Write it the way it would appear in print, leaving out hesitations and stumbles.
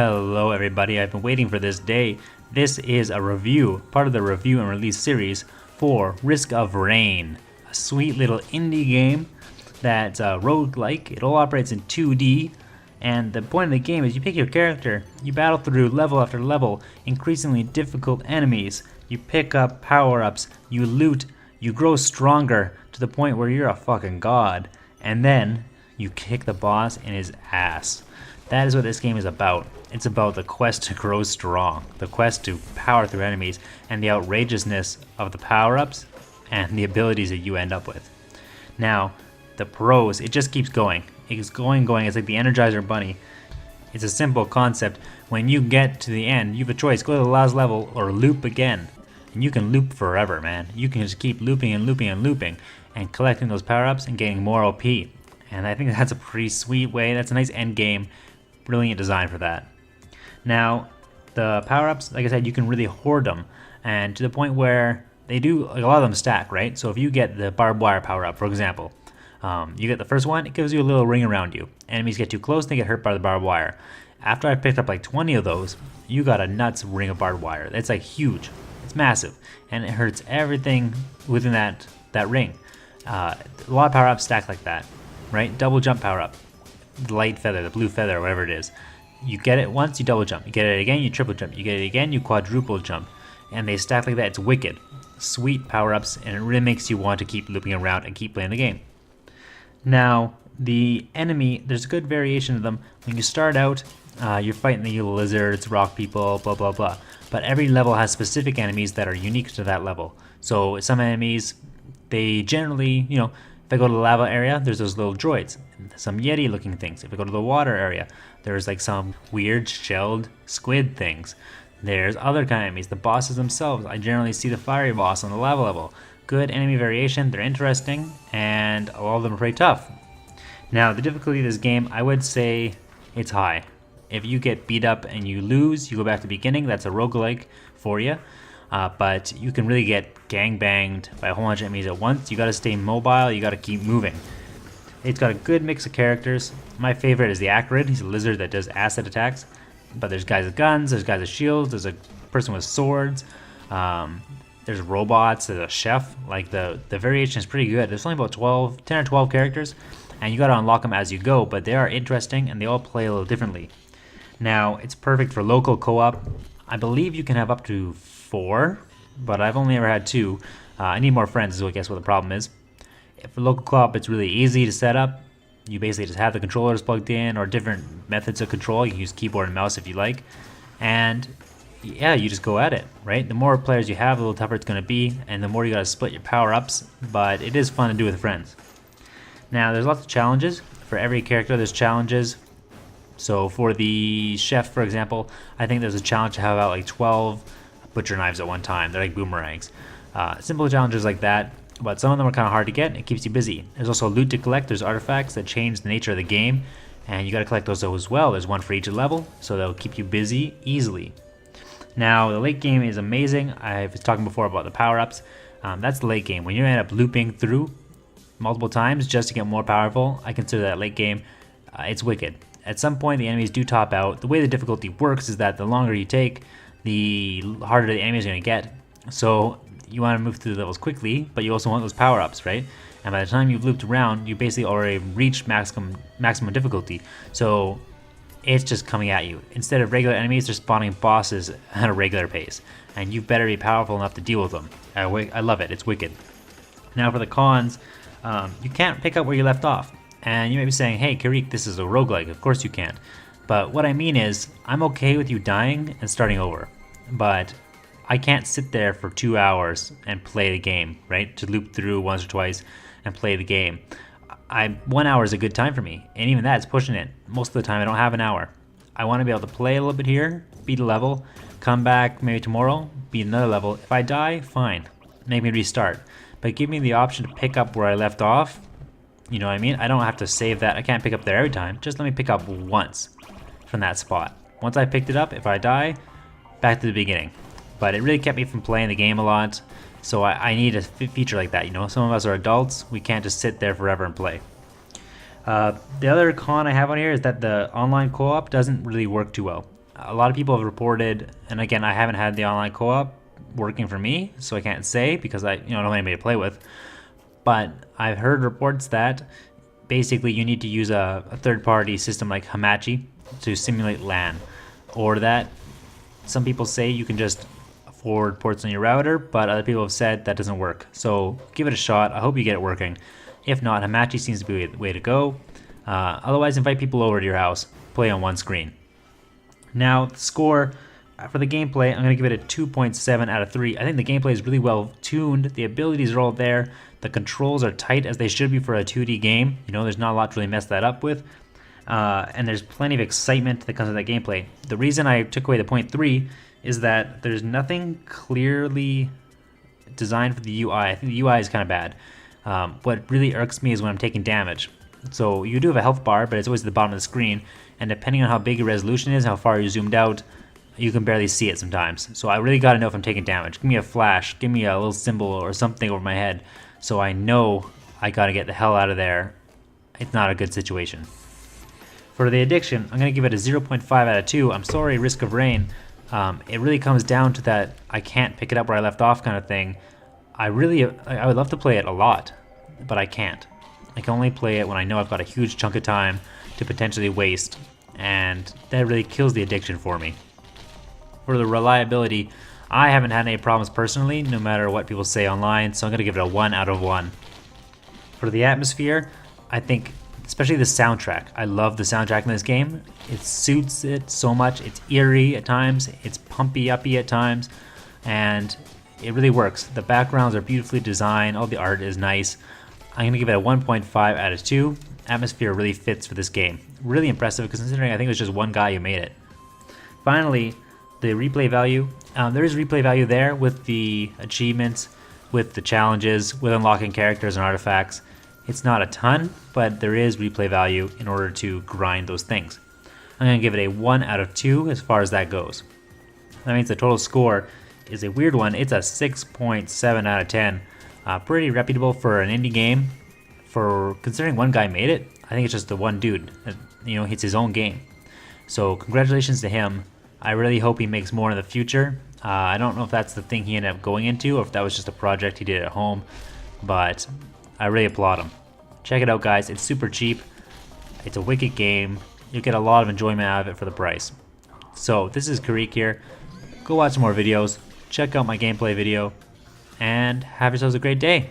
Hello everybody, I've been waiting for this day. This is a review, part of the review and release series for Risk of Rain, a sweet little indie game that's roguelike. It all operates in 2D, and the point of the game is you pick your character, you battle through level after level, increasingly difficult enemies, you pick up power-ups, you loot, you grow stronger to the point where you're a fucking god, and then you kick the boss in his ass. That is what this game is about. It's about the quest to grow strong, the quest to power through enemies, and the outrageousness of the power-ups and the abilities that you end up with. Now, the pros, it just keeps going. It's going. It's like the Energizer Bunny. It's a simple concept. When you get to the end, you have a choice. Go to the last level or loop again. And you can loop forever, man. You can just keep looping and looping and looping and collecting those power-ups and getting more OP. And I think that's a pretty sweet way. That's a nice end game. Brilliant design for that. Now, the power-ups, like I said, you can really hoard them, and to the point where they do, like, a lot of them stack, right? So if you get the barbed wire power-up, for example, you get the first one, it gives you a little ring around you. Enemies get too close, they get hurt by the barbed wire. After I picked up like 20 of those, you got a nuts ring of barbed wire. It's like huge, it's massive, and it hurts everything within that ring. A lot of power-ups stack like that, right? Double jump power-up. The light feather, the blue feather, whatever it is. You get it once, you double jump. You get it again, you triple jump. You get it again, you quadruple jump. And they stack like that. It's wicked. Sweet power-ups, and it really makes you want to keep looping around and keep playing the game. Now, the enemy, there's a good variation of them. When you start out, you're fighting the lizards, rock people, blah, blah, blah. But every level has specific enemies that are unique to that level. So some enemies, they generally, if I go to the lava area, there's those little droids, some Yeti looking things. If I go to the water area, there's like some weird shelled squid things. There's other kind of enemies, the bosses themselves. I generally see the fiery boss on the lava level. Good enemy variation, they're interesting, and a lot of them are pretty tough. Now, the difficulty of this game, I would say it's high. If you get beat up and you lose, you go back to the beginning, that's a roguelike for you. But you can really get gangbanged by a whole bunch of enemies at once. You gotta stay mobile, you gotta keep moving. It's got a good mix of characters. My favorite is the Acrid. He's a lizard that does acid attacks. But there's guys with guns, there's guys with shields, there's a person with swords, there's robots, there's a chef. Like the variation is pretty good. There's only about 10 or 12 characters, and you gotta unlock them as you go, but they are interesting and they all play a little differently. Now, it's perfect for local co-op. I believe you can have up to 4, but I've only ever had 2. I need more friends is I guess what the problem is. For local co-op, it's really easy to set up. You basically just have the controllers plugged in, or different methods of control. You can use keyboard and mouse if you like. And yeah, you just go at it, right? The more players you have, the little tougher it's going to be, and the more you got to split your power-ups, but it is fun to do with friends. Now, there's lots of challenges. For every character, there's challenges. So for the chef, for example, I think there's a challenge to have about like 12 butcher knives at one time. They're like boomerangs. Simple challenges like that, but some of them are kind of hard to get. It keeps you busy. There's also loot to collect. There's artifacts that change the nature of the game, and you got to collect those as well. There's one for each level, so they'll keep you busy easily. Now, the late game is amazing. I was talking before about the power-ups. That's the late game. When you end up looping through multiple times just to get more powerful, I consider that late game. It's wicked. At some point, the enemies do top out. The way the difficulty works is that the longer you take, the harder the enemy is going to get. So you want to move through the levels quickly, but you also want those power-ups, right? And by the time you've looped around, you basically already reached maximum difficulty. So it's just coming at you. Instead of regular enemies, they're spawning bosses at a regular pace, and you better be powerful enough to deal with them. I love it. It's wicked. Now for the cons, you can't pick up where you left off. And you may be saying, hey, Kiereek, this is a roguelike. Of course you can't. But what I mean is, I'm okay with you dying and starting over. But I can't sit there for 2 hours and play the game, right? To loop through once or twice and play the game. 1 hour is a good time for me. And even that's pushing it. Most of the time I don't have an hour. I want to be able to play a little bit here, beat a level, come back maybe tomorrow, beat another level. If I die, fine. Make me restart. But give me the option to pick up where I left off. You know what I mean? I don't have to save that. I can't pick up there every time. Just let me pick up once from that spot. Once I picked it up, if I die, back to the beginning. But it really kept me from playing the game a lot. So I need a feature like that. Some of us are adults. We can't just sit there forever and play. The other con I have on here is that the online co-op doesn't really work too well. A lot of people have reported, and again, I haven't had the online co-op working for me, so I can't say because I don't have anybody to play with. But I've heard reports that basically you need to use a third-party system like Hamachi to simulate LAN, or that some people say you can just forward ports on your router, but other people have said that doesn't work. So give it a shot. I hope you get it working. If not, Hamachi seems to be the way to go. Otherwise, invite people over to your house. Play on one screen. Now, the score for the gameplay, I'm going to give it a 2.7 out of 3. I think the gameplay is really well tuned. The abilities are all there. The controls are tight as they should be for a 2D game. There's not a lot to really mess that up with. And there's plenty of excitement that comes with that gameplay. The reason I took away the 0.3 is that there's nothing clearly designed for the UI. I think the UI is kind of bad. What really irks me is when I'm taking damage. So you do have a health bar, but it's always at the bottom of the screen, and depending on how big your resolution is, how far you're zoomed out, you can barely see it sometimes. So I really gotta know if I'm taking damage. Give me a flash, give me a little symbol or something over my head, so I know I gotta get the hell out of there. It's not a good situation. For the addiction, I'm gonna give it a 0.5 out of 2. I'm sorry, Risk of Rain. It really comes down to that I can't pick it up where I left off kind of thing. I would love to play it a lot, but I can't. I can only play it when I know I've got a huge chunk of time to potentially waste, and that really kills the addiction for me. For the reliability, I haven't had any problems personally, no matter what people say online, so I'm going to give it a 1 out of 1. For the atmosphere, I think, especially the soundtrack. I love the soundtrack in this game. It suits it so much. It's eerie at times, it's pumpy-uppy at times, and it really works. The backgrounds are beautifully designed, all the art is nice. I'm going to give it a 1.5 out of 2. Atmosphere really fits for this game. Really impressive, because considering I think it was just one guy who made it. Finally, the replay value. There is replay value there with the achievements, with the challenges, with unlocking characters and artifacts. It's not a ton, but there is replay value in order to grind those things. I'm going to give it a 1 out of 2 as far as that goes. That means the total score is a weird one. It's a 6.7 out of 10. Pretty reputable for an indie game. For considering one guy made it, I think it's just the one dude. It's his own game. So congratulations to him. I really hope he makes more in the future. I don't know if that's the thing he ended up going into, or if that was just a project he did at home, but I really applaud him. Check it out, guys. It's super cheap. It's a wicked game. You'll get a lot of enjoyment out of it for the price. So this is Kiereek here. Go watch some more videos. Check out my gameplay video. And have yourselves a great day.